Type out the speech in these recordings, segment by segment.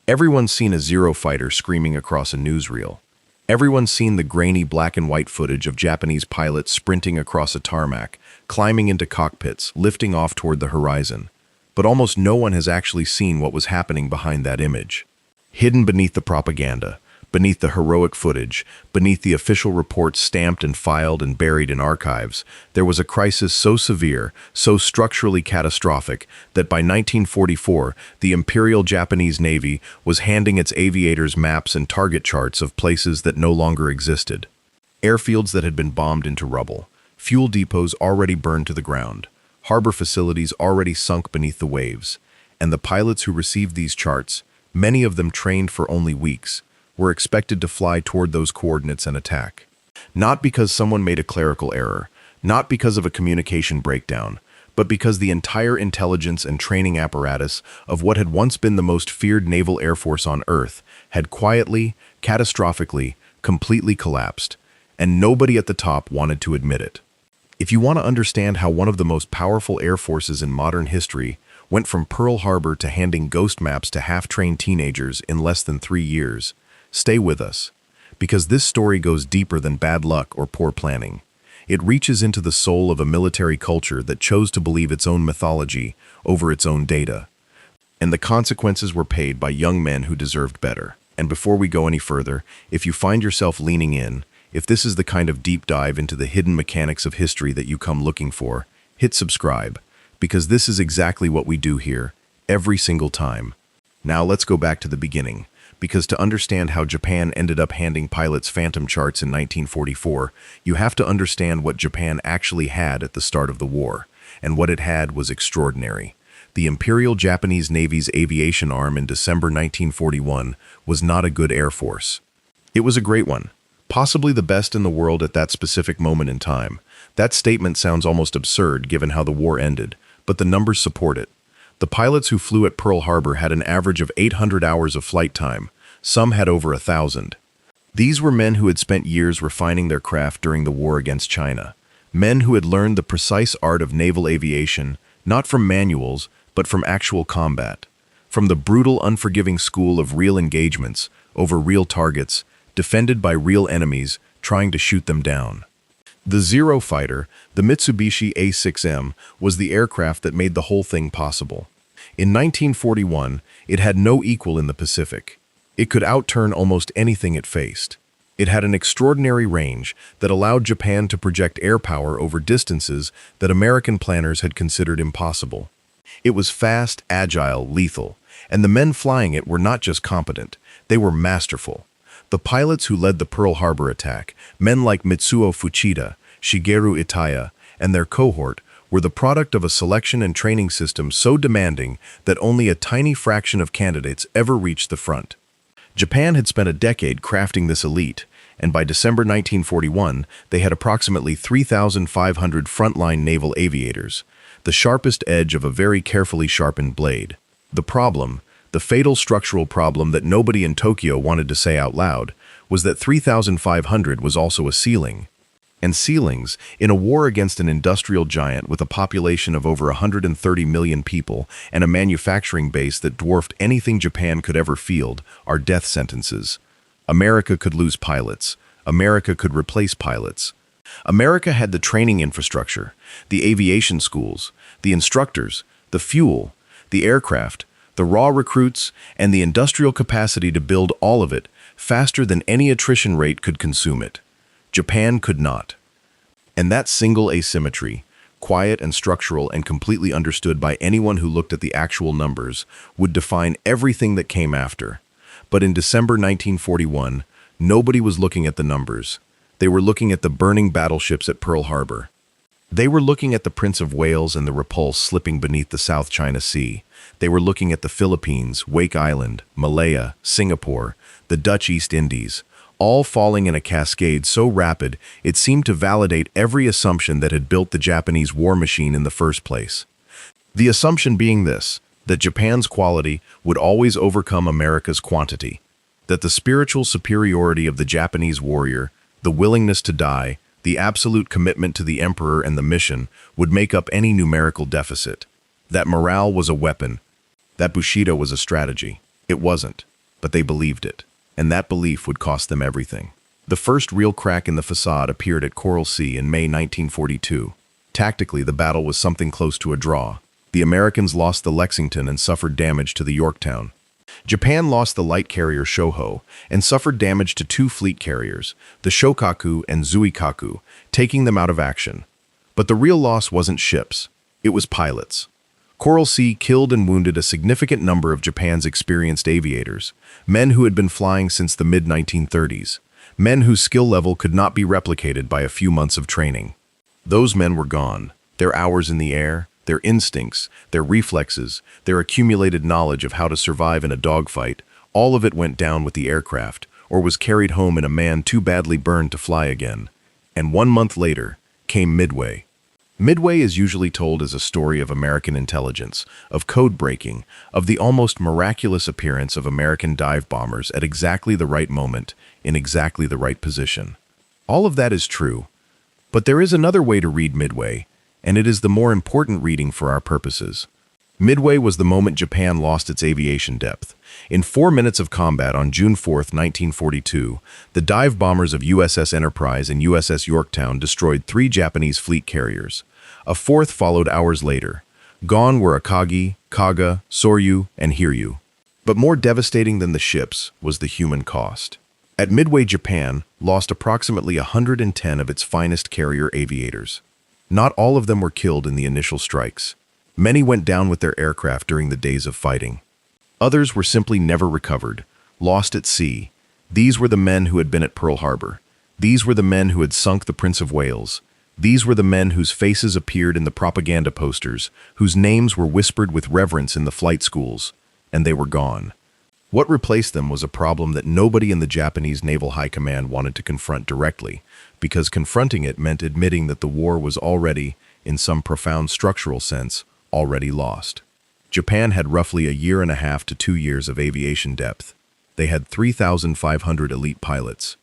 Everyone's seen a Zero fighter screaming across a newsreel. Everyone's seen the grainy black and white footage of Japanese pilots sprinting across a tarmac, climbing into cockpits, lifting off toward the horizon. But almost no one has actually seen what was happening behind that image. Hidden beneath the propaganda, beneath the heroic footage, beneath the official reports stamped and filed and buried in archives, there was a crisis so severe, so structurally catastrophic, that by 1944, the Imperial Japanese Navy was handing its aviators maps and target charts of places that no longer existed. Airfields that had been bombed into rubble, fuel depots already burned to the ground, harbor facilities already sunk beneath the waves, and the pilots who received these charts, many of them trained for only weeks, were expected to fly toward those coordinates and attack. Not because someone made a clerical error, not because of a communication breakdown, but because the entire intelligence and training apparatus of what had once been the most feared naval air force on Earth had quietly, catastrophically, completely collapsed, and nobody at the top wanted to admit it. If you want to understand how one of the most powerful air forces in modern history went from Pearl Harbor to handing ghost maps to half-trained teenagers in less than 3 years, stay with us, because this story goes deeper than bad luck or poor planning. It reaches into the soul of a military culture that chose to believe its own mythology over its own data. And the consequences were paid by young men who deserved better. And before we go any further, if you find yourself leaning in, if this is the kind of deep dive into the hidden mechanics of history that you come looking for, hit subscribe, because this is exactly what we do here, every single time. Now let's go back to the beginning, because to understand how Japan ended up handing pilots phantom charts in 1944, you have to understand what Japan actually had at the start of the war, and what it had was extraordinary. The Imperial Japanese Navy's aviation arm in December 1941 was not a good air force. It was a great one, possibly the best in the world at that specific moment in time. That statement sounds almost absurd given how the war ended, but the numbers support it. The pilots who flew at Pearl Harbor had an average of 800 hours of flight time. Some had over 1,000. These were men who had spent years refining their craft during the war against China. Men who had learned the precise art of naval aviation, not from manuals, but from actual combat. From the brutal, unforgiving school of real engagements, over real targets, defended by real enemies, trying to shoot them down. The Zero fighter, the Mitsubishi A6M, was the aircraft that made the whole thing possible. In 1941, it had no equal in the Pacific. It could outturn almost anything it faced. It had an extraordinary range that allowed Japan to project air power over distances that American planners had considered impossible. It was fast, agile, lethal, and the men flying it were not just competent, they were masterful. The pilots who led the Pearl Harbor attack, men like Mitsuo Fuchida, Shigeru Itaya, and their cohort, were the product of a selection and training system so demanding that only a tiny fraction of candidates ever reached the front. Japan had spent a decade crafting this elite, and by December 1941, they had approximately 3,500 frontline naval aviators, the sharpest edge of a very carefully sharpened blade. The problem, the fatal structural problem that nobody in Tokyo wanted to say out loud, was that 3,500 was also a ceiling. And ceilings, in a war against an industrial giant with a population of over 130 million people and a manufacturing base that dwarfed anything Japan could ever field, are death sentences. America could lose pilots. America could replace pilots. America had the training infrastructure, the aviation schools, the instructors, the fuel, the aircraft, the raw recruits, and the industrial capacity to build all of it faster than any attrition rate could consume it. Japan could not. And that single asymmetry, quiet and structural and completely understood by anyone who looked at the actual numbers, would define everything that came after. But in December 1941, nobody was looking at the numbers. They were looking at the burning battleships at Pearl Harbor. They were looking at the Prince of Wales and the Repulse slipping beneath the South China Sea. They were looking at the Philippines, Wake Island, Malaya, Singapore, the Dutch East Indies, all falling in a cascade so rapid it seemed to validate every assumption that had built the Japanese war machine in the first place. The assumption being this, that Japan's quality would always overcome America's quantity, that the spiritual superiority of the Japanese warrior, the willingness to die, the absolute commitment to the emperor and the mission would make up any numerical deficit, that morale was a weapon, that Bushido was a strategy. It wasn't. but they believed it, and that belief would cost them everything. The first real crack in the facade appeared at Coral Sea in May 1942. Tactically, the battle was something close to a draw. The Americans lost the Lexington and suffered damage to the Yorktown. Japan lost the light carrier Shoho and suffered damage to two fleet carriers, the Shokaku and Zuikaku, taking them out of action. But the real loss wasn't ships, it was pilots. Coral Sea killed and wounded a significant number of Japan's experienced aviators, men who had been flying since the mid-1930s, men whose skill level could not be replicated by a few months of training. Those men were gone, their hours in the air, their instincts, their reflexes, their accumulated knowledge of how to survive in a dogfight, all of it went down with the aircraft, or was carried home in a man too badly burned to fly again. And 1 month later came Midway. Midway is usually told as a story of American intelligence, of code breaking, of the almost miraculous appearance of American dive bombers at exactly the right moment, in exactly the right position. All of that is true, but there is another way to read Midway, and it is the more important reading for our purposes. Midway was the moment Japan lost its aviation depth. In 4 minutes of combat on June 4, 1942, the dive bombers of USS Enterprise and USS Yorktown destroyed 3 Japanese fleet carriers. A fourth followed hours later. Gone were Akagi, Kaga, Soryu, and Hiryu. But more devastating than the ships was the human cost. At Midway, Japan lost approximately 110 of its finest carrier aviators. Not all of them were killed in the initial strikes. Many went down with their aircraft during the days of fighting. Others were simply never recovered, lost at sea. These were the men who had been at Pearl Harbor. These were the men who had sunk the Prince of Wales. These were the men whose faces appeared in the propaganda posters, whose names were whispered with reverence in the flight schools, and they were gone. What replaced them was a problem that nobody in the Japanese Naval High Command wanted to confront directly, because confronting it meant admitting that the war was already, in some profound structural sense, already lost. Japan had roughly 1.5 to 2 years of aviation depth. They had 3,500 elite pilots.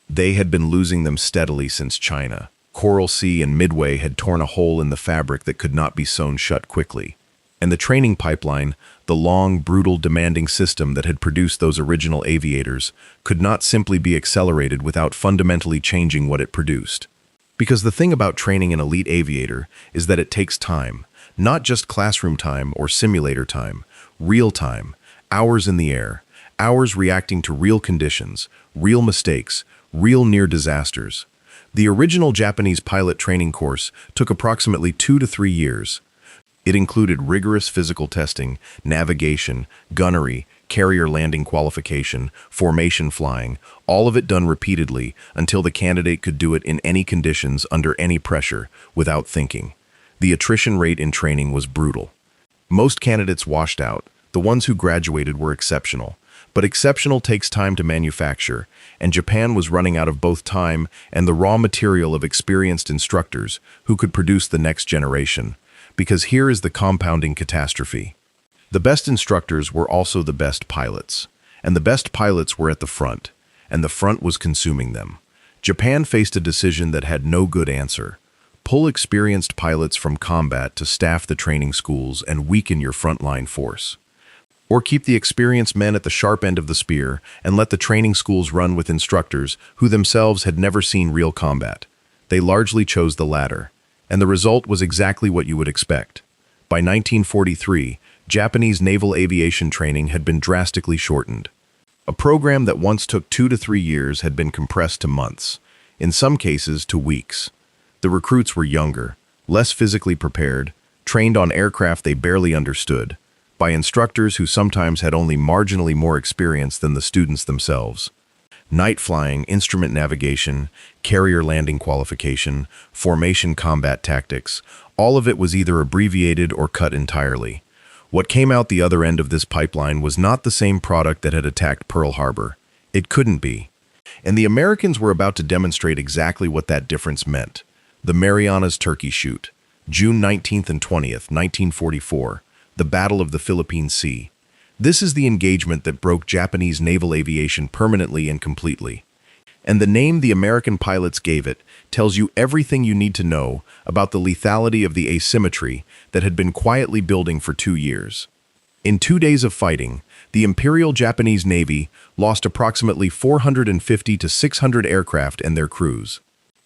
They had been losing them steadily since China. Coral Sea and Midway had torn a hole in the fabric that could not be sewn shut quickly. And the training pipeline, the long, brutal, demanding system that had produced those original aviators, could not simply be accelerated without fundamentally changing what it produced. Because the thing about training an elite aviator is that it takes time, not just classroom time or simulator time, real time, hours in the air, hours reacting to real conditions, real mistakes, real near disasters. The original Japanese pilot training course took approximately 2 to 3 years. It included rigorous physical testing, navigation, gunnery, carrier landing qualification, formation flying, all of it done repeatedly until the candidate could do it in any conditions under any pressure, without thinking. The attrition rate in training was brutal. Most candidates washed out. The ones who graduated were exceptional. But exceptional takes time to manufacture, and Japan was running out of both time and the raw material of experienced instructors who could produce the next generation. Because here is the compounding catastrophe. The best instructors were also the best pilots, and the best pilots were at the front, and the front was consuming them. Japan faced a decision that had no good answer. Pull experienced pilots from combat to staff the training schools and weaken your frontline force. Or keep the experienced men at the sharp end of the spear and let the training schools run with instructors who themselves had never seen real combat. They largely chose the latter. And the result was exactly what you would expect. By 1943, Japanese naval aviation training had been drastically shortened. A program that once took 2 to 3 years had been compressed to months, in some cases to weeks. The recruits were younger, less physically prepared, trained on aircraft they barely understood, by instructors who sometimes had only marginally more experience than the students themselves. Night flying, instrument navigation, carrier landing qualification, formation combat tactics, all of it was either abbreviated or cut entirely. What came out the other end of this pipeline was not the same product that had attacked Pearl Harbor. It couldn't be. And the Americans were about to demonstrate exactly what that difference meant. The Marianas Turkey Shoot, June 19th and 20th, 1944, the Battle of the Philippine Sea. This is the engagement that broke Japanese naval aviation permanently and completely. And the name the American pilots gave it tells you everything you need to know about the lethality of the asymmetry that had been quietly building for 2 years. In 2 days of fighting, The Imperial Japanese Navy lost approximately 450 to 600 aircraft and their crews.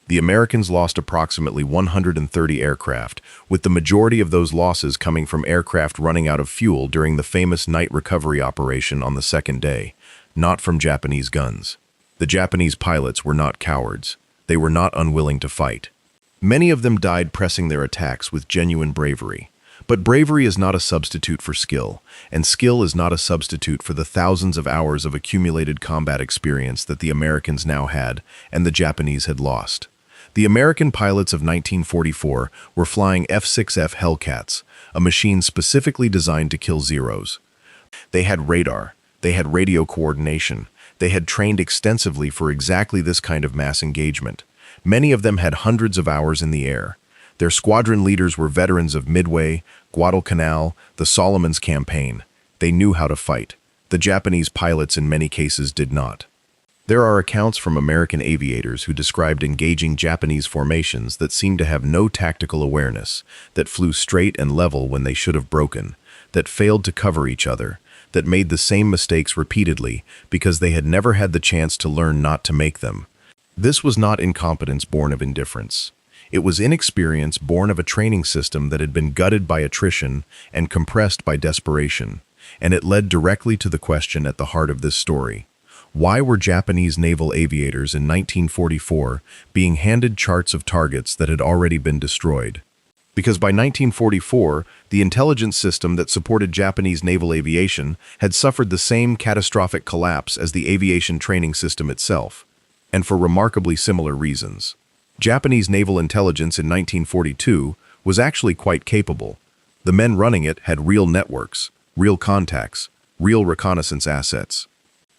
The Americans lost approximately 130 aircraft, with the majority of those losses coming from aircraft running out of fuel during the famous night recovery operation on the second day, not from Japanese guns. The Japanese pilots were not cowards. They were not unwilling to fight. Many of them died pressing their attacks with genuine bravery. But bravery is not a substitute for skill, and skill is not a substitute for the thousands of hours of accumulated combat experience that the Americans now had and the Japanese had lost. The American pilots of 1944 were flying F-6F Hellcats, a machine specifically designed to kill Zeros. They had radar, they had radio coordination, they had trained extensively for exactly this kind of mass engagement. Many of them had hundreds of hours in the air. Their squadron leaders were veterans of Midway, Guadalcanal, the Solomons campaign. They knew how to fight. The Japanese pilots in many cases did not. There are accounts from American aviators who described engaging Japanese formations that seemed to have no tactical awareness, that flew straight and level when they should have broken, that failed to cover each other, that made the same mistakes repeatedly because they had never had the chance to learn not to make them. This was not incompetence born of indifference. It was inexperience born of a training system that had been gutted by attrition and compressed by desperation, and it led directly to the question at the heart of this story. Why were Japanese naval aviators in 1944 being handed charts of targets that had already been destroyed? Because by 1944, the intelligence system that supported Japanese naval aviation had suffered the same catastrophic collapse as the aviation training system itself, and for remarkably similar reasons. Japanese naval intelligence in 1942 was actually quite capable. The men running it had real networks, real contacts, real reconnaissance assets.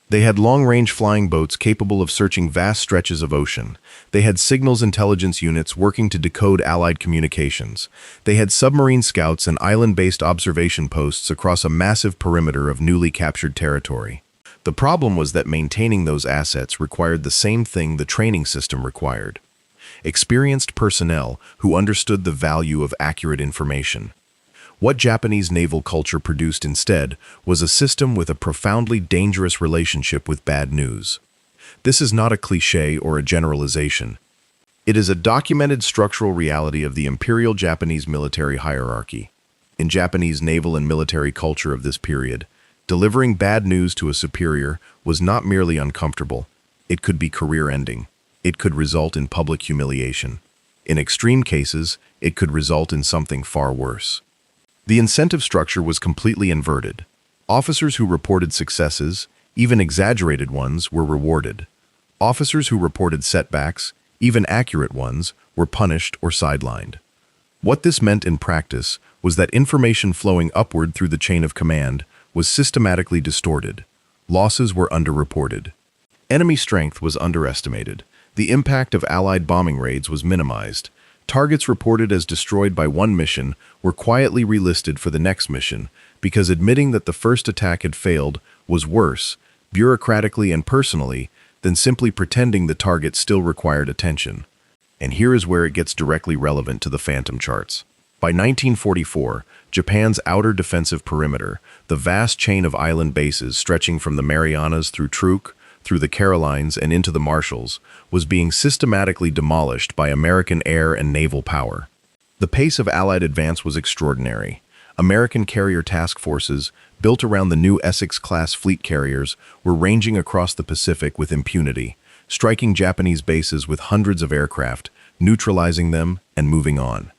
They had long-range flying boats capable of searching vast stretches of ocean. They had signals intelligence units working to decode Allied communications. They had submarine scouts and island-based observation posts across a massive perimeter of newly captured territory. The problem was that maintaining those assets required the same thing the training system required: experienced personnel who understood the value of accurate information. What Japanese naval culture produced instead was a system with a profoundly dangerous relationship with bad news. This is not a cliché or a generalization. It is a documented structural reality of the Imperial Japanese military hierarchy. In Japanese naval and military culture of this period, delivering bad news to a superior was not merely uncomfortable, it could be career-ending. It could result in public humiliation. In extreme cases, it could result in something far worse. The incentive structure was completely inverted. Officers who reported successes, even exaggerated ones, were rewarded. Officers who reported setbacks, even accurate ones, were punished or sidelined. What this meant in practice was that information flowing upward through the chain of command was systematically distorted. Losses were underreported. Enemy strength was underestimated. The impact of Allied bombing raids was minimized. Targets reported as destroyed by one mission were quietly relisted for the next mission because admitting that the first attack had failed was worse, bureaucratically and personally, than simply pretending the target still required attention. And here is where it gets directly relevant to the Phantom charts. By 1944, Japan's outer defensive perimeter, the vast chain of island bases stretching from the Marianas through Truk, through the Carolines and into the Marshalls, was being systematically demolished by American air and naval power. The pace of Allied advance was extraordinary. American carrier task forces, built around the new Essex-class fleet carriers, were ranging across the Pacific with impunity, striking Japanese bases with hundreds of aircraft, neutralizing them, and moving on.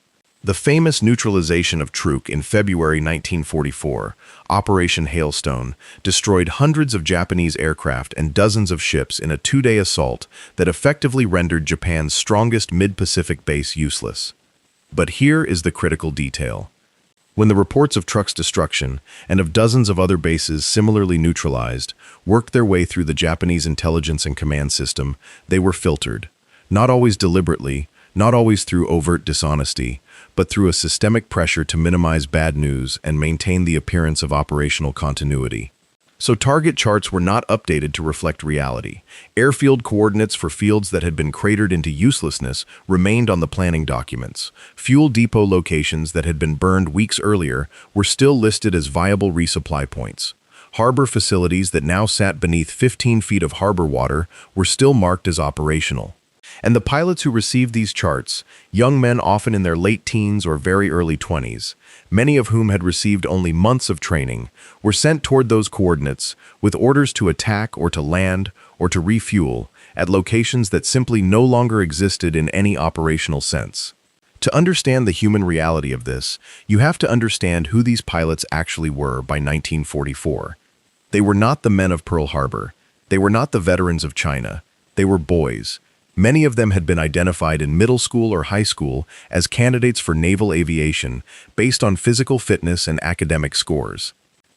The famous neutralization of Truk in February 1944, Operation Hailstone, destroyed hundreds of Japanese aircraft and dozens of ships in a two-day assault that effectively rendered Japan's strongest mid-Pacific base useless. But here is the critical detail. When the reports of Truk's destruction and of dozens of other bases similarly neutralized worked their way through the Japanese intelligence and command system, they were filtered, not always deliberately, not always through overt dishonesty, but through a systemic pressure to minimize bad news and maintain the appearance of operational continuity. So target charts were not updated to reflect reality. Airfield coordinates for fields that had been cratered into uselessness remained on the planning documents. Fuel depot locations that had been burned weeks earlier were still listed as viable resupply points. Harbor facilities that now sat beneath 15 feet of harbor water were still marked as operational. And the pilots who received these charts, young men often in their late teens or very early 20s, many of whom had received only months of training, were sent toward those coordinates with orders to attack or to land or to refuel at locations that simply no longer existed in any operational sense. To understand the human reality of this, you have to understand who these pilots actually were by 1944. They were not the men of Pearl Harbor. They were not the veterans of China. They were boys. Many of them had been identified in middle school or high school as candidates for naval aviation based on physical fitness and academic scores.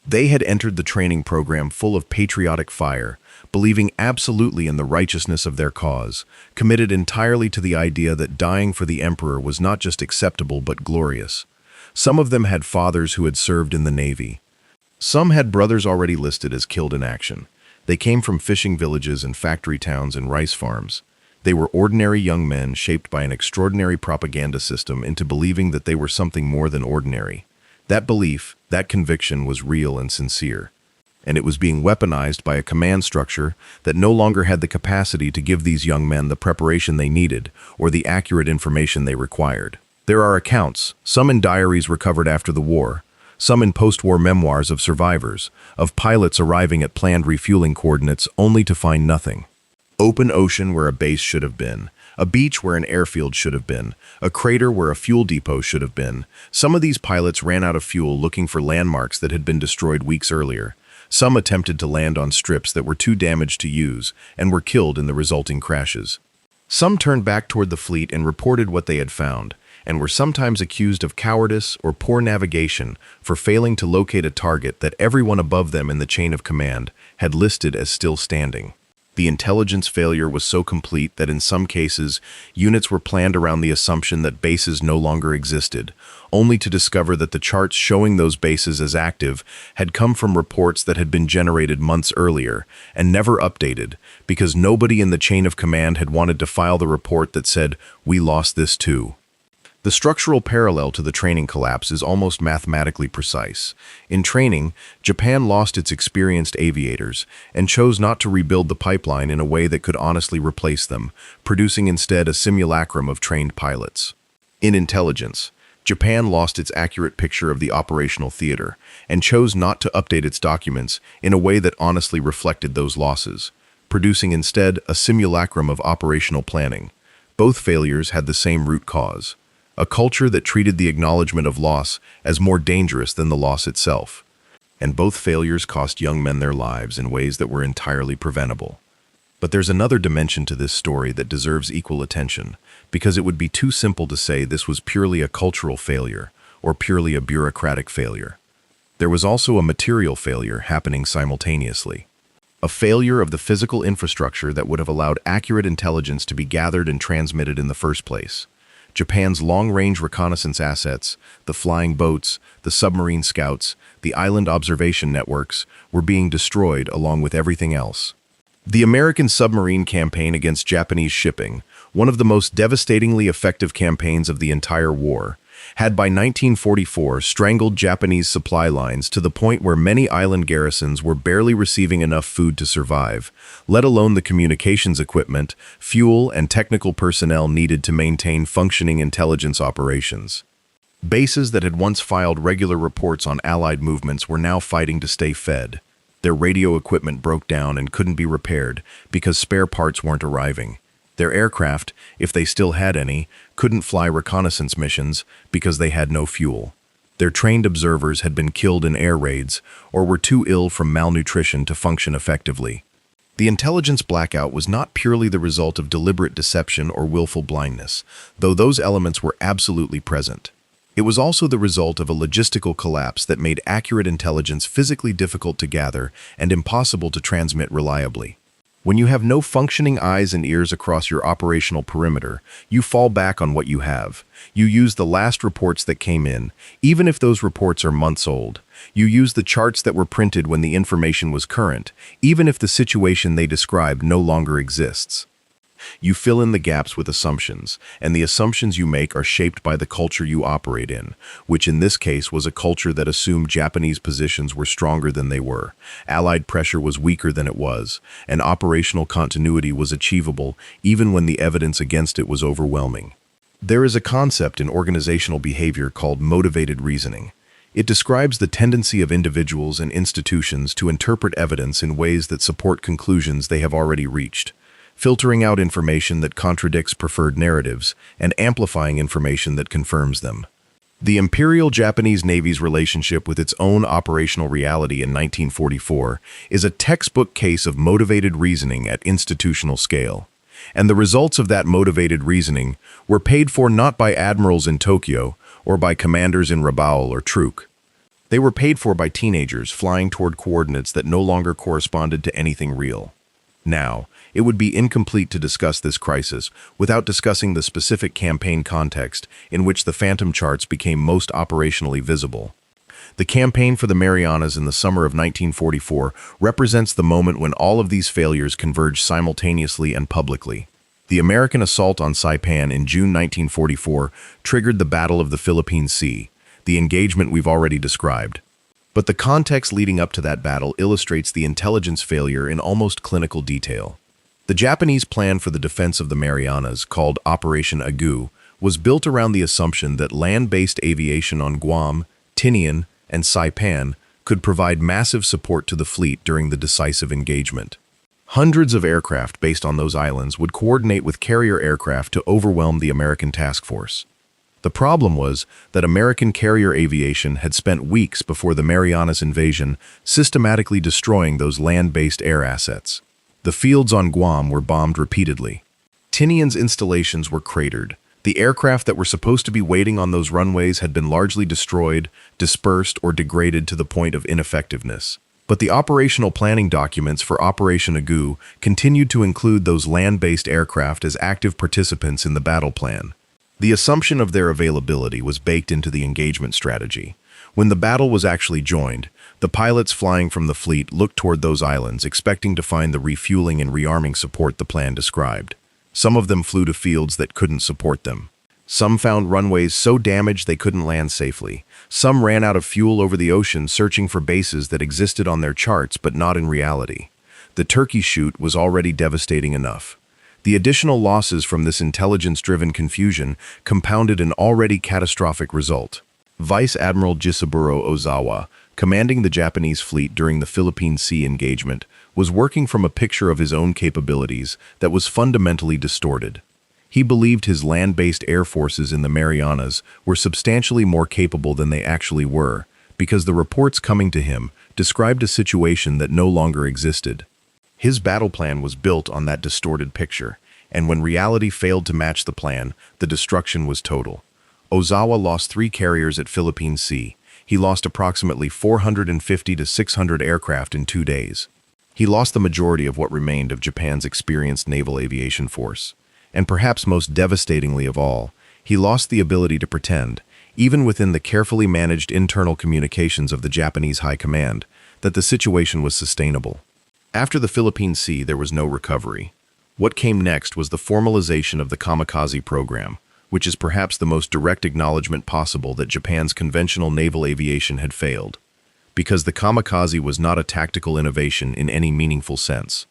They had entered the training program full of patriotic fire, believing absolutely in the righteousness of their cause, committed entirely to the idea that dying for the emperor was not just acceptable but glorious. Some of them had fathers who had served in the Navy. Some had brothers already listed as killed in action. They came from fishing villages and factory towns and rice farms. They were ordinary young men shaped by an extraordinary propaganda system into believing that they were something more than ordinary. That belief, that conviction was real and sincere. And it was being weaponized by a command structure that no longer had the capacity to give these young men the preparation they needed or the accurate information they required. There are accounts, some in diaries recovered after the war, some in post-war memoirs of survivors, of pilots arriving at planned refueling coordinates only to find nothing. Open ocean where a base should have been, a beach where an airfield should have been, a crater where a fuel depot should have been. Some of these pilots ran out of fuel looking for landmarks that had been destroyed weeks earlier. Some attempted to land on strips that were too damaged to use and were killed in the resulting crashes. Some turned back toward the fleet and reported what they had found, and were sometimes accused of cowardice or poor navigation for failing to locate a target that everyone above them in the chain of command had listed as still standing. The intelligence failure was so complete that in some cases, units were planned around the assumption that bases no longer existed, only to discover that the charts showing those bases as active had come from reports that had been generated months earlier and never updated because nobody in the chain of command had wanted to file the report that said, "We lost this too." The structural parallel to the training collapse is almost mathematically precise. In training, Japan lost its experienced aviators and chose not to rebuild the pipeline in a way that could honestly replace them, producing instead a simulacrum of trained pilots. In intelligence, Japan lost its accurate picture of the operational theater and chose not to update its documents in a way that honestly reflected those losses, producing instead a simulacrum of operational planning. Both failures had the same root cause: a culture that treated the acknowledgement of loss as more dangerous than the loss itself. And both failures cost young men their lives in ways that were entirely preventable. But there's another dimension to this story that deserves equal attention, because it would be too simple to say this was purely a cultural failure or purely a bureaucratic failure. There was also a material failure happening simultaneously. A failure of the physical infrastructure that would have allowed accurate intelligence to be gathered and transmitted in the first place. Japan's long-range reconnaissance assets, the flying boats, the submarine scouts, the island observation networks, were being destroyed along with everything else. The American submarine campaign against Japanese shipping, one of the most devastatingly effective campaigns of the entire war, had by 1944 strangled Japanese supply lines to the point where many island garrisons were barely receiving enough food to survive, let alone the communications equipment, fuel, and technical personnel needed to maintain functioning intelligence operations. Bases that had once filed regular reports on Allied movements were now fighting to stay fed. Their radio equipment broke down and couldn't be repaired because spare parts weren't arriving. Their aircraft, if they still had any, couldn't fly reconnaissance missions because they had no fuel. Their trained observers had been killed in air raids or were too ill from malnutrition to function effectively. The intelligence blackout was not purely the result of deliberate deception or willful blindness, though those elements were absolutely present. It was also the result of a logistical collapse that made accurate intelligence physically difficult to gather and impossible to transmit reliably. When you have no functioning eyes and ears across your operational perimeter, you fall back on what you have. You use the last reports that came in, even if those reports are months old. You use the charts that were printed when the information was current, even if the situation they described no longer exists. You fill in the gaps with assumptions, and the assumptions you make are shaped by the culture you operate in, which in this case was a culture that assumed Japanese positions were stronger than they were, Allied pressure was weaker than it was, and operational continuity was achievable even when the evidence against it was overwhelming. There is a concept in organizational behavior called motivated reasoning. It describes the tendency of individuals and institutions to interpret evidence in ways that support conclusions they have already reached, filtering out information that contradicts preferred narratives and amplifying information that confirms them. The Imperial Japanese Navy's relationship with its own operational reality in 1944 is a textbook case of motivated reasoning at institutional scale. And the results of that motivated reasoning were paid for not by admirals in Tokyo or by commanders in Rabaul or Truk. They were paid for by teenagers flying toward coordinates that no longer corresponded to anything real. Now, it would be incomplete to discuss this crisis without discussing the specific campaign context in which the phantom charts became most operationally visible. The campaign for the Marianas in the summer of 1944 represents the moment when all of these failures converged simultaneously and publicly. The American assault on Saipan in June 1944 triggered the Battle of the Philippine Sea, the engagement we've already described. But the context leading up to that battle illustrates the intelligence failure in almost clinical detail. The Japanese plan for the defense of the Marianas, called Operation Agu, was built around the assumption that land-based aviation on Guam, Tinian, and Saipan could provide massive support to the fleet during the decisive engagement. Hundreds of aircraft based on those islands would coordinate with carrier aircraft to overwhelm the American task force. The problem was that American carrier aviation had spent weeks before the Marianas invasion systematically destroying those land-based air assets. The fields on Guam were bombed repeatedly. Tinian's installations were cratered. The aircraft that were supposed to be waiting on those runways had been largely destroyed, dispersed, or degraded to the point of ineffectiveness. But the operational planning documents for Operation Agu continued to include those land-based aircraft as active participants in the battle plan. The assumption of their availability was baked into the engagement strategy. When the battle was actually joined, the pilots flying from the fleet looked toward those islands, expecting to find the refueling and rearming support the plan described. Some of them flew to fields that couldn't support them. Some found runways so damaged they couldn't land safely. Some ran out of fuel over the ocean searching for bases that existed on their charts but not in reality. The turkey shoot was already devastating enough. The additional losses from this intelligence-driven confusion compounded an already catastrophic result. Vice Admiral Jisaburo Ozawa, commanding the Japanese fleet during the Philippine Sea engagement, was working from a picture of his own capabilities that was fundamentally distorted. He believed his land-based air forces in the Marianas were substantially more capable than they actually were, because the reports coming to him described a situation that no longer existed. His battle plan was built on that distorted picture, and when reality failed to match the plan, the destruction was total. Ozawa lost 3 carriers at Philippine Sea. He lost approximately 450 to 600 aircraft in 2 days. He lost the majority of what remained of Japan's experienced naval aviation force. And perhaps most devastatingly of all, he lost the ability to pretend, even within the carefully managed internal communications of the Japanese High Command, that the situation was sustainable. After the Philippine Sea, there was no recovery. What came next was the formalization of the kamikaze program, which is perhaps the most direct acknowledgement possible that Japan's conventional naval aviation had failed, because the kamikaze was not a tactical innovation in any meaningful sense.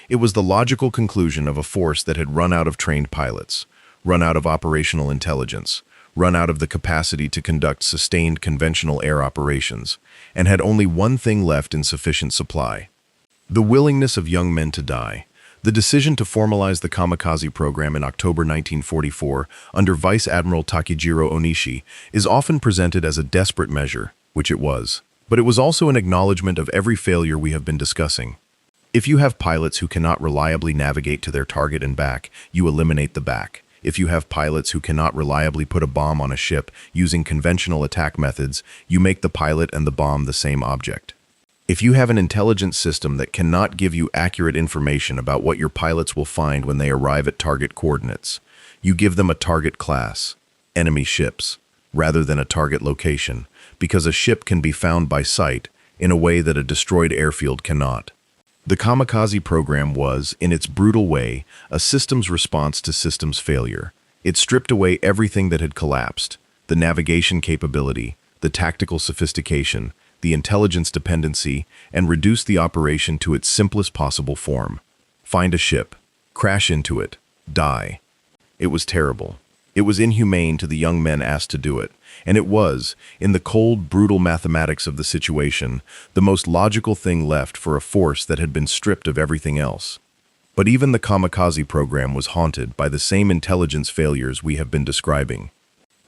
It was the logical conclusion of a force that had run out of trained pilots, run out of operational intelligence, run out of the capacity to conduct sustained conventional air operations, and had only one thing left in sufficient supply: the willingness of young men to die. The decision to formalize the kamikaze program in October 1944 under Vice Admiral Takejiro Onishi is often presented as a desperate measure, which it was. But it was also an acknowledgement of every failure we have been discussing. If you have pilots who cannot reliably navigate to their target and back, you eliminate the back. If you have pilots who cannot reliably put a bomb on a ship using conventional attack methods, you make the pilot and the bomb the same object. If you have an intelligence system that cannot give you accurate information about what your pilots will find when they arrive at target coordinates, you give them a target class, enemy ships, rather than a target location, because a ship can be found by sight in a way that a destroyed airfield cannot. The kamikaze program was, in its brutal way, a systems response to systems failure. It stripped away everything that had collapsed: the navigation capability, the tactical sophistication, the intelligence dependency, and reduced the operation to its simplest possible form. Find a ship, crash into it, die. It was terrible. It was inhumane to the young men asked to do it, and it was, in the cold, brutal mathematics of the situation, the most logical thing left for a force that had been stripped of everything else. But even the kamikaze program was haunted by the same intelligence failures we have been describing.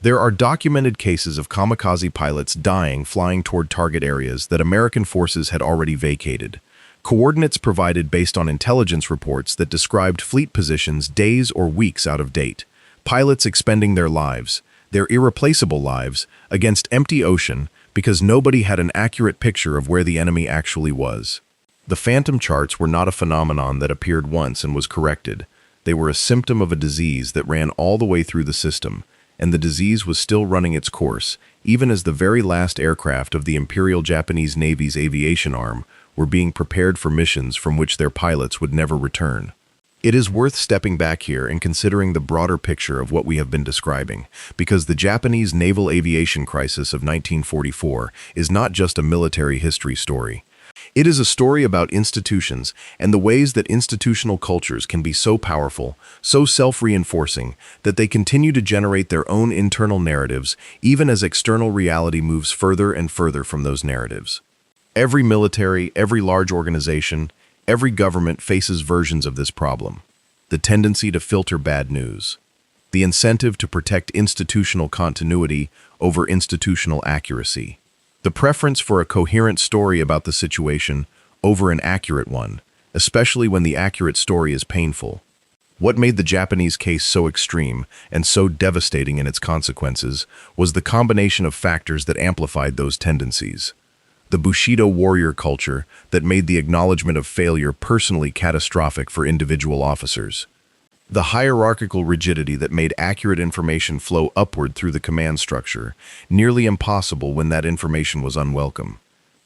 There are documented cases of kamikaze pilots dying flying toward target areas that American forces had already vacated. Coordinates provided based on intelligence reports that described fleet positions days or weeks out of date. Pilots expending their lives, their irreplaceable lives, against empty ocean because nobody had an accurate picture of where the enemy actually was. The phantom charts were not a phenomenon that appeared once and was corrected. They were a symptom of a disease that ran all the way through the system, and the disease was still running its course, even as the very last aircraft of the Imperial Japanese Navy's aviation arm were being prepared for missions from which their pilots would never return. It is worth stepping back here and considering the broader picture of what we have been describing, because the Japanese naval aviation crisis of 1944 is not just a military history story. It is a story about institutions and the ways that institutional cultures can be so powerful, so self-reinforcing, that they continue to generate their own internal narratives even as external reality moves further and further from those narratives. Every military, every large organization, every government faces versions of this problem: the tendency to filter bad news, the incentive to protect institutional continuity over institutional accuracy, the preference for a coherent story about the situation over an accurate one, especially when the accurate story is painful. What made the Japanese case so extreme and so devastating in its consequences was the combination of factors that amplified those tendencies. The Bushido warrior culture that made the acknowledgement of failure personally catastrophic for individual officers. The hierarchical rigidity that made accurate information flow upward through the command structure, nearly impossible when that information was unwelcome.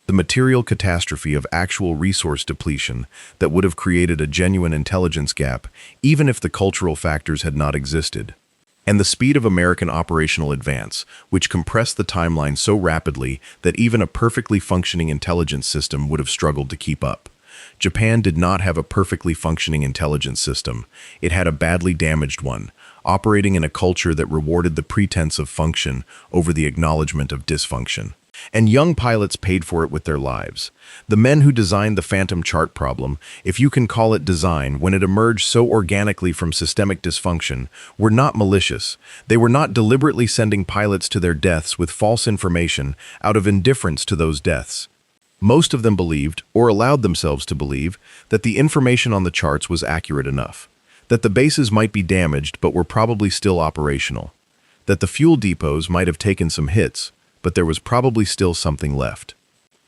The material catastrophe of actual resource depletion that would have created a genuine intelligence gap, even if the cultural factors had not existed. And the speed of American operational advance, which compressed the timeline so rapidly that even a perfectly functioning intelligence system would have struggled to keep up. Japan did not have a perfectly functioning intelligence system. It had a badly damaged one, operating in a culture that rewarded the pretense of function over the acknowledgement of dysfunction. And young pilots paid for it with their lives. The men who designed the phantom chart problem, if you can call it design, when it emerged so organically from systemic dysfunction, were not malicious. They were not deliberately sending pilots to their deaths with false information out of indifference to those deaths. Most of them believed, or allowed themselves to believe, that the information on the charts was accurate enough, that the bases might be damaged but were probably still operational, that the fuel depots might have taken some hits, but there was probably still something left.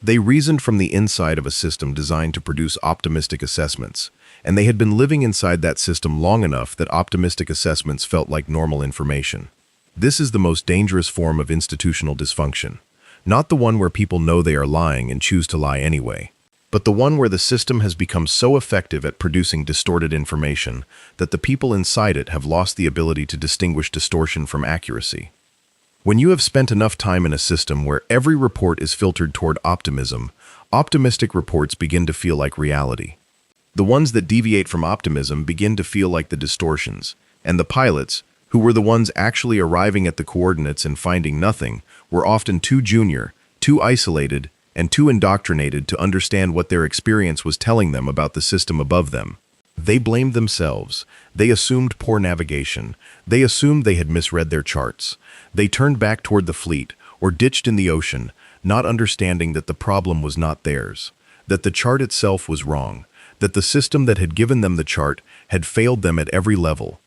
They reasoned from the inside of a system designed to produce optimistic assessments, and they had been living inside that system long enough that optimistic assessments felt like normal information. This is the most dangerous form of institutional dysfunction. Not the one where people know they are lying and choose to lie anyway, but the one where the system has become so effective at producing distorted information that the people inside it have lost the ability to distinguish distortion from accuracy. When you have spent enough time in a system where every report is filtered toward optimism, optimistic reports begin to feel like reality. The ones that deviate from optimism begin to feel like the distortions, and the pilots, who were the ones actually arriving at the coordinates and finding nothing, were often too junior, too isolated, and too indoctrinated to understand what their experience was telling them about the system above them. They blamed themselves. They assumed poor navigation. They assumed they had misread their charts. They turned back toward the fleet, or ditched in the ocean, not understanding that the problem was not theirs, that the chart itself was wrong, that the system that had given them the chart had failed them at every level.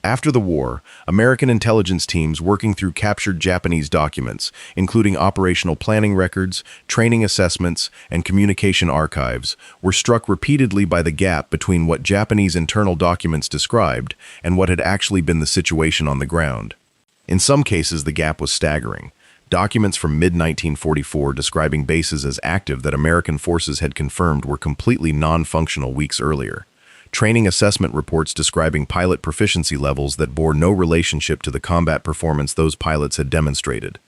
After the war, American intelligence teams working through captured Japanese documents, including operational planning records, training assessments, and communication archives, were struck repeatedly by the gap between what Japanese internal documents described and what had actually been the situation on the ground. In some cases, the gap was staggering. Documents from mid-1944 describing bases as active that American forces had confirmed were completely non-functional weeks earlier. Training assessment reports describing pilot proficiency levels that bore no relationship to the combat performance those pilots had demonstrated.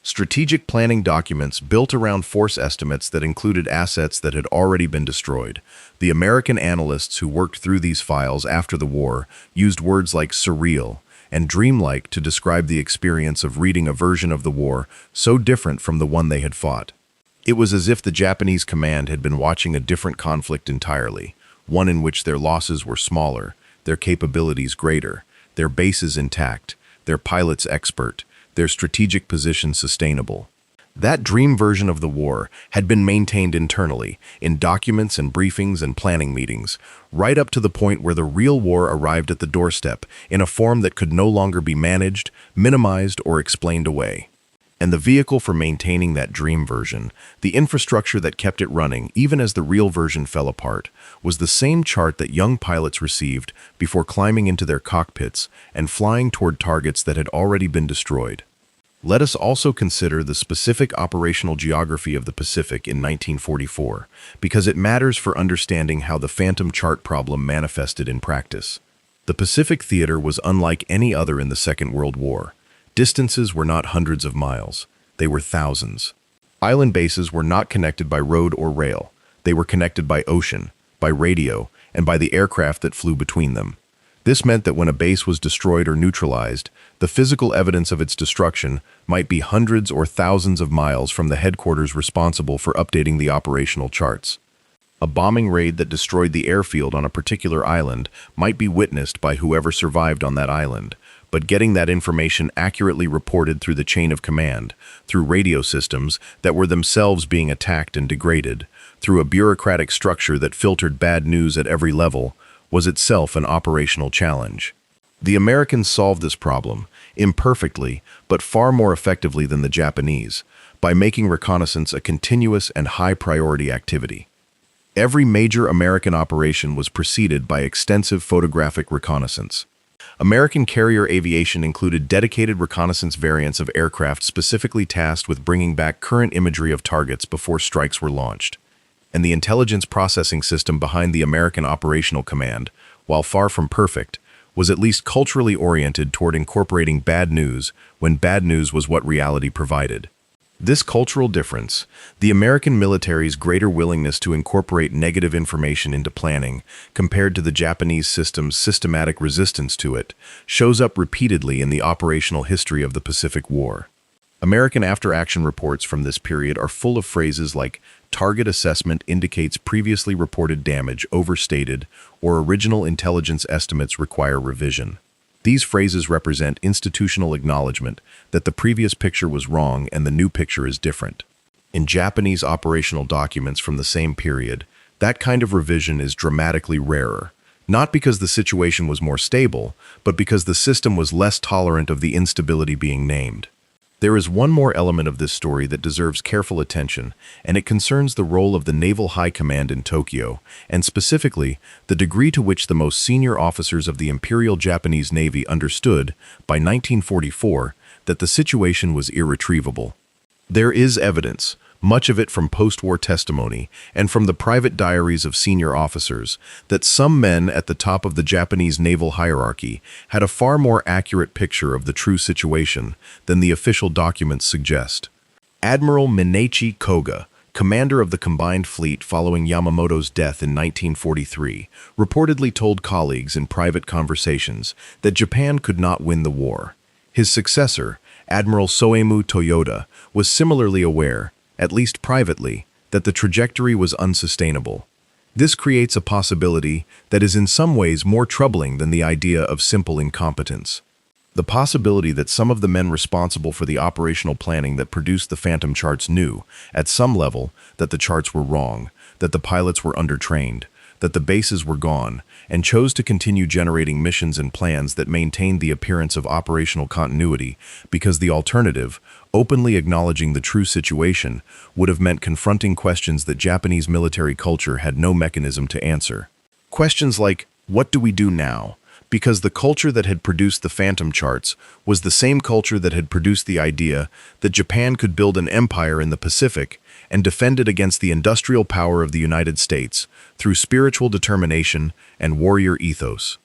Strategic planning documents built around force estimates that included assets that had already been destroyed. The American analysts who worked through these files after the war used words like surreal and dreamlike to describe the experience of reading a version of the war so different from the one they had fought. It was as if the Japanese command had been watching a different conflict entirely, one in which their losses were smaller, their capabilities greater, their bases intact, their pilots expert, their strategic position sustainable. That dream version of the war had been maintained internally, in documents and briefings and planning meetings, right up to the point where the real war arrived at the doorstep in a form that could no longer be managed, minimized, or explained away. And the vehicle for maintaining that dream version, the infrastructure that kept it running even as the real version fell apart, was the same chart that young pilots received before climbing into their cockpits and flying toward targets that had already been destroyed. Let us also consider the specific operational geography of the Pacific in 1944, because it matters for understanding how the phantom chart problem manifested in practice. The Pacific theater was unlike any other in the Second World War. Distances were not hundreds of miles, they were thousands. Island bases were not connected by road or rail. They were connected by ocean, by radio, and by the aircraft that flew between them. This meant that when a base was destroyed or neutralized, the physical evidence of its destruction might be hundreds or thousands of miles from the headquarters responsible for updating the operational charts. A bombing raid that destroyed the airfield on a particular island might be witnessed by whoever survived on that island, but getting that information accurately reported through the chain of command, through radio systems that were themselves being attacked and degraded, through a bureaucratic structure that filtered bad news at every level, was itself an operational challenge. The Americans solved this problem, imperfectly, but far more effectively than the Japanese, by making reconnaissance a continuous and high-priority activity. Every major American operation was preceded by extensive photographic reconnaissance. American carrier aviation included dedicated reconnaissance variants of aircraft specifically tasked with bringing back current imagery of targets before strikes were launched. And the intelligence processing system behind the American Operational Command, while far from perfect, was at least culturally oriented toward incorporating bad news when bad news was what reality provided. This cultural difference, the American military's greater willingness to incorporate negative information into planning compared to the Japanese system's systematic resistance to it, shows up repeatedly in the operational history of the Pacific War. American after-action reports from this period are full of phrases like target assessment indicates previously reported damage overstated or original intelligence estimates require revision. These phrases represent institutional acknowledgement that the previous picture was wrong and the new picture is different. In Japanese operational documents from the same period, that kind of revision is dramatically rarer, not because the situation was more stable, but because the system was less tolerant of the instability being named. There is one more element of this story that deserves careful attention, and it concerns the role of the Naval High Command in Tokyo, and specifically, the degree to which the most senior officers of the Imperial Japanese Navy understood, by 1944, that the situation was irretrievable. There is evidence, much of it from post-war testimony and from the private diaries of senior officers, that some men at the top of the Japanese naval hierarchy had a far more accurate picture of the true situation than the official documents suggest. Admiral Minechi Koga, commander of the combined fleet following Yamamoto's death in 1943, reportedly told colleagues in private conversations that Japan could not win the war. His successor, Admiral Soemu Toyoda, was similarly aware, at least privately, that the trajectory was unsustainable. This creates a possibility that is in some ways more troubling than the idea of simple incompetence. The possibility that some of the men responsible for the operational planning that produced the phantom charts knew, at some level, that the charts were wrong, that the pilots were undertrained, that the bases were gone, and chose to continue generating missions and plans that maintained the appearance of operational continuity because the alternative, openly acknowledging the true situation, would have meant confronting questions that Japanese military culture had no mechanism to answer. Questions like, "What do we do now?" Because the culture that had produced the Phantom charts was the same culture that had produced the idea that Japan could build an empire in the Pacific and defend it against the industrial power of the United States through spiritual determination and warrior ethos.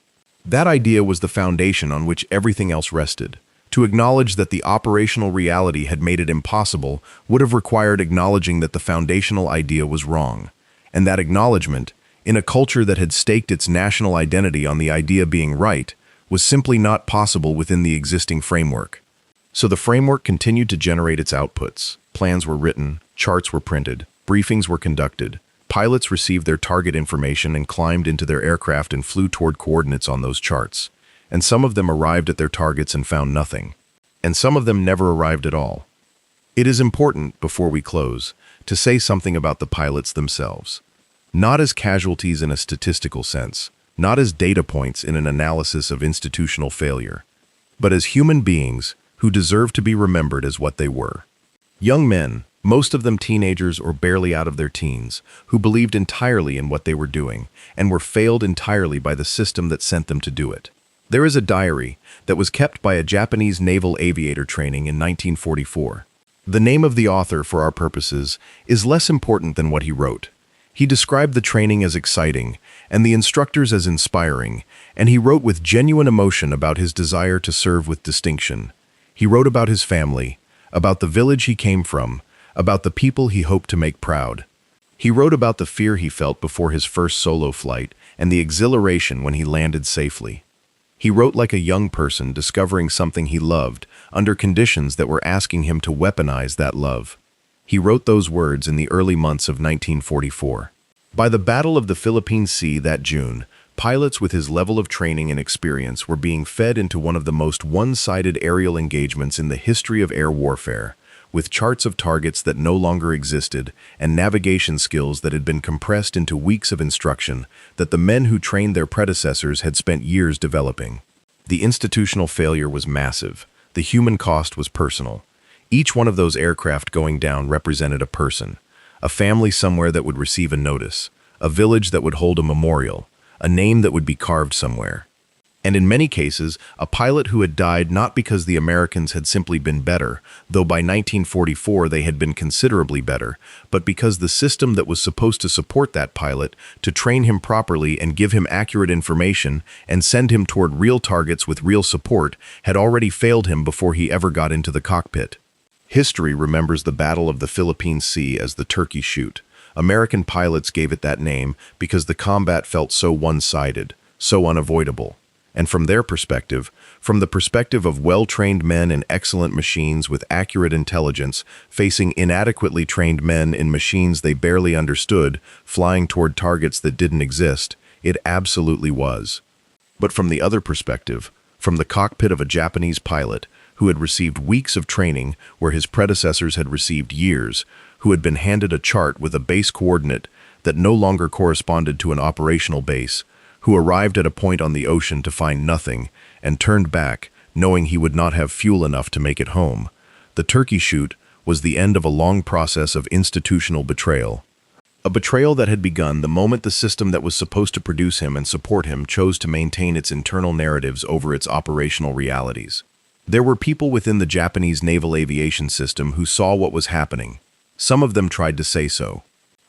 That idea was the foundation on which everything else rested. To acknowledge that the operational reality had made it impossible would have required acknowledging that the foundational idea was wrong. And that acknowledgement, in a culture that had staked its national identity on the idea being right, was simply not possible within the existing framework. So the framework continued to generate its outputs. Plans were written, charts were printed, briefings were conducted. Pilots received their target information and climbed into their aircraft and flew toward coordinates on those charts. And some of them arrived at their targets and found nothing. And some of them never arrived at all. It is important, before we close, to say something about the pilots themselves. Not as casualties in a statistical sense, not as data points in an analysis of institutional failure, but as human beings who deserve to be remembered as what they were. Young men, most of them teenagers or barely out of their teens, who believed entirely in what they were doing and were failed entirely by the system that sent them to do it. There is a diary that was kept by a Japanese naval aviator training in 1944. The name of the author, for our purposes, is less important than what he wrote. He described the training as exciting and the instructors as inspiring, and he wrote with genuine emotion about his desire to serve with distinction. He wrote about his family, about the village he came from, about the people he hoped to make proud. He wrote about the fear he felt before his first solo flight and the exhilaration when he landed safely. He wrote like a young person discovering something he loved under conditions that were asking him to weaponize that love. He wrote those words in the early months of 1944. By the Battle of the Philippine Sea that June, pilots with his level of training and experience were being fed into one of the most one-sided aerial engagements in the history of air warfare, with charts of targets that no longer existed and navigation skills that had been compressed into weeks of instruction that the men who trained their predecessors had spent years developing. The institutional failure was massive. The human cost was personal. Each one of those aircraft going down represented a person, a family somewhere that would receive a notice, a village that would hold a memorial, a name that would be carved somewhere. And in many cases, a pilot who had died not because the Americans had simply been better, though by 1944 they had been considerably better, but because the system that was supposed to support that pilot, to train him properly and give him accurate information and send him toward real targets with real support, had already failed him before he ever got into the cockpit. History remembers the Battle of the Philippine Sea as the Turkey Shoot. American pilots gave it that name because the combat felt so one-sided, so unavoidable. And from their perspective, from the perspective of well-trained men in excellent machines with accurate intelligence, facing inadequately trained men in machines they barely understood, flying toward targets that didn't exist, it absolutely was. But from the other perspective, from the cockpit of a Japanese pilot who had received weeks of training where his predecessors had received years, who had been handed a chart with a base coordinate that no longer corresponded to an operational base, who arrived at a point on the ocean to find nothing and turned back, knowing he would not have fuel enough to make it home. The Turkey Shoot was the end of a long process of institutional betrayal. A betrayal that had begun the moment the system that was supposed to produce him and support him chose to maintain its internal narratives over its operational realities. There were people within the Japanese naval aviation system who saw what was happening. Some of them tried to say so.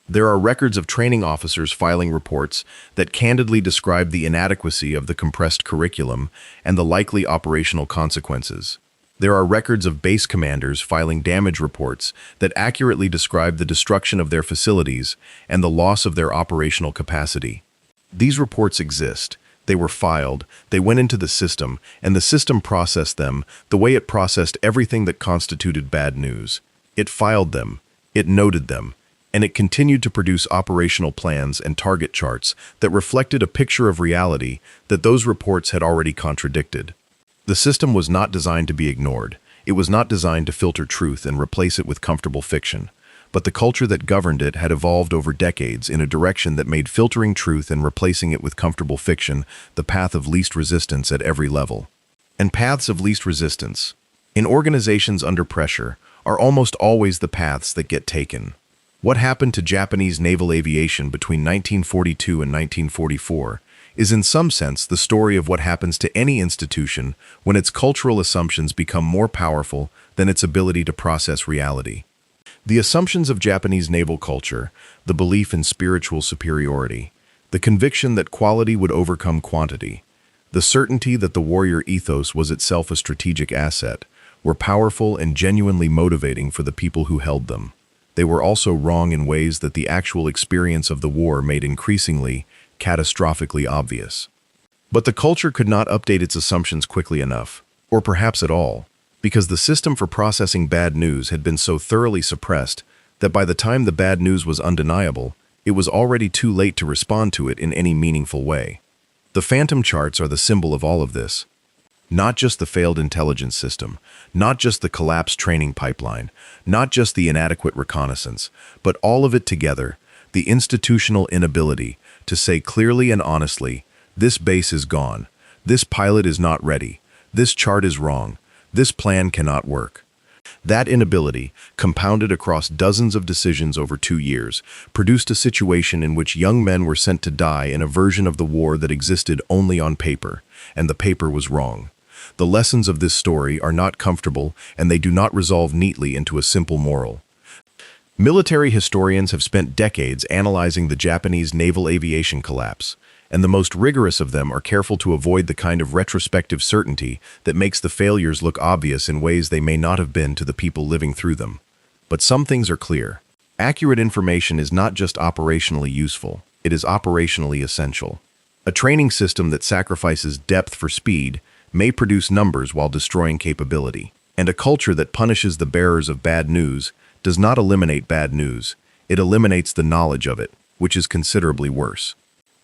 There are records of training officers filing reports that candidly describe the inadequacy of the compressed curriculum and the likely operational consequences. There are records of base commanders filing damage reports that accurately describe the destruction of their facilities and the loss of their operational capacity. These reports exist. They were filed, they went into the system, and the system processed them the way it processed everything that constituted bad news. It filed them, it noted them, and it continued to produce operational plans and target charts that reflected a picture of reality that those reports had already contradicted. The system was not designed to be ignored. It was not designed to filter truth and replace it with comfortable fiction. But the culture that governed it had evolved over decades in a direction that made filtering truth and replacing it with comfortable fiction the path of least resistance at every level. And paths of least resistance, in organizations under pressure, are almost always the paths that get taken. What happened to Japanese naval aviation between 1942 and 1944 is in some sense the story of what happens to any institution when its cultural assumptions become more powerful than its ability to process reality. The assumptions of Japanese naval culture, the belief in spiritual superiority, the conviction that quality would overcome quantity, the certainty that the warrior ethos was itself a strategic asset, were powerful and genuinely motivating for the people who held them. They were also wrong in ways that the actual experience of the war made increasingly, catastrophically obvious. But the culture could not update its assumptions quickly enough, or perhaps at all, because the system for processing bad news had been so thoroughly suppressed that by the time the bad news was undeniable, it was already too late to respond to it in any meaningful way. The phantom charts are the symbol of all of this. Not just the failed intelligence system, not just the collapsed training pipeline, not just the inadequate reconnaissance, but all of it together, the institutional inability to say clearly and honestly, this base is gone, this pilot is not ready, this chart is wrong, this plan cannot work. That inability, compounded across dozens of decisions over 2 years, produced a situation in which young men were sent to die in a version of the war that existed only on paper, and the paper was wrong. The lessons of this story are not comfortable, and they do not resolve neatly into a simple moral. Military historians have spent decades analyzing the Japanese naval aviation collapse, and the most rigorous of them are careful to avoid the kind of retrospective certainty that makes the failures look obvious in ways they may not have been to the people living through them. But some things are clear. Accurate information is not just operationally useful, it is operationally essential. A training system that sacrifices depth for speed may produce numbers while destroying capability. And a culture that punishes the bearers of bad news does not eliminate bad news, it eliminates the knowledge of it, which is considerably worse.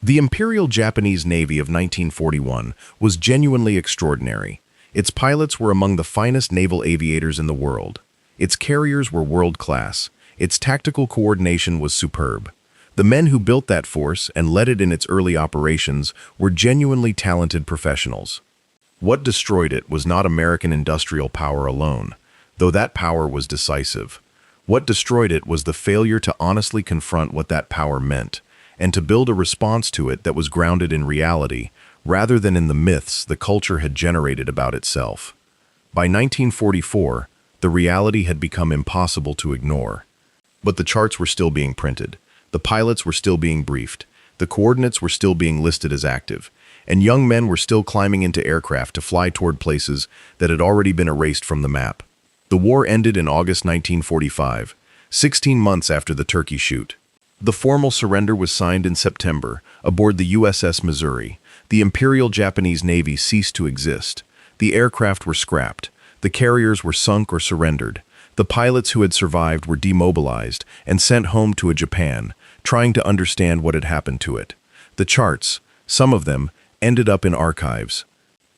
The Imperial Japanese Navy of 1941 was genuinely extraordinary. Its pilots were among the finest naval aviators in the world. Its carriers were world-class. Its tactical coordination was superb. The men who built that force and led it in its early operations were genuinely talented professionals. What destroyed it was not American industrial power alone, though that power was decisive. What destroyed it was the failure to honestly confront what that power meant, and to build a response to it that was grounded in reality, rather than in the myths the culture had generated about itself. By 1944, the reality had become impossible to ignore. But the charts were still being printed, the pilots were still being briefed, the coordinates were still being listed as active, and young men were still climbing into aircraft to fly toward places that had already been erased from the map. The war ended in August 1945, 16 months after the Turkey Shoot. The formal surrender was signed in September, aboard the USS Missouri. The Imperial Japanese Navy ceased to exist. The aircraft were scrapped. The carriers were sunk or surrendered. The pilots who had survived were demobilized and sent home to a Japan, trying to understand what had happened to it. The charts, some of them, ended up in archives.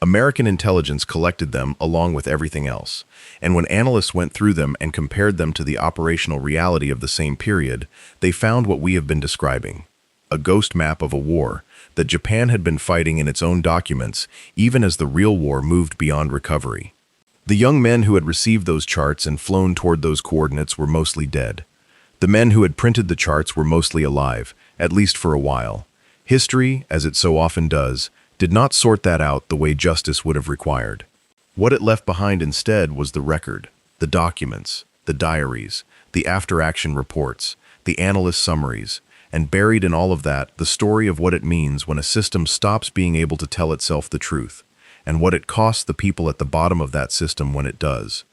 American intelligence collected them along with everything else, and when analysts went through them and compared them to the operational reality of the same period, they found what we have been describing: a ghost map of a war that Japan had been fighting in its own documents, even as the real war moved beyond recovery. The young men who had received those charts and flown toward those coordinates were mostly dead. The men who had printed the charts were mostly alive, at least for a while. History, as it so often does, did not sort that out the way justice would have required. What it left behind instead was the record, the documents, the diaries, the after-action reports, the analyst summaries, and buried in all of that, the story of what it means when a system stops being able to tell itself the truth, and what it costs the people at the bottom of that system when it does.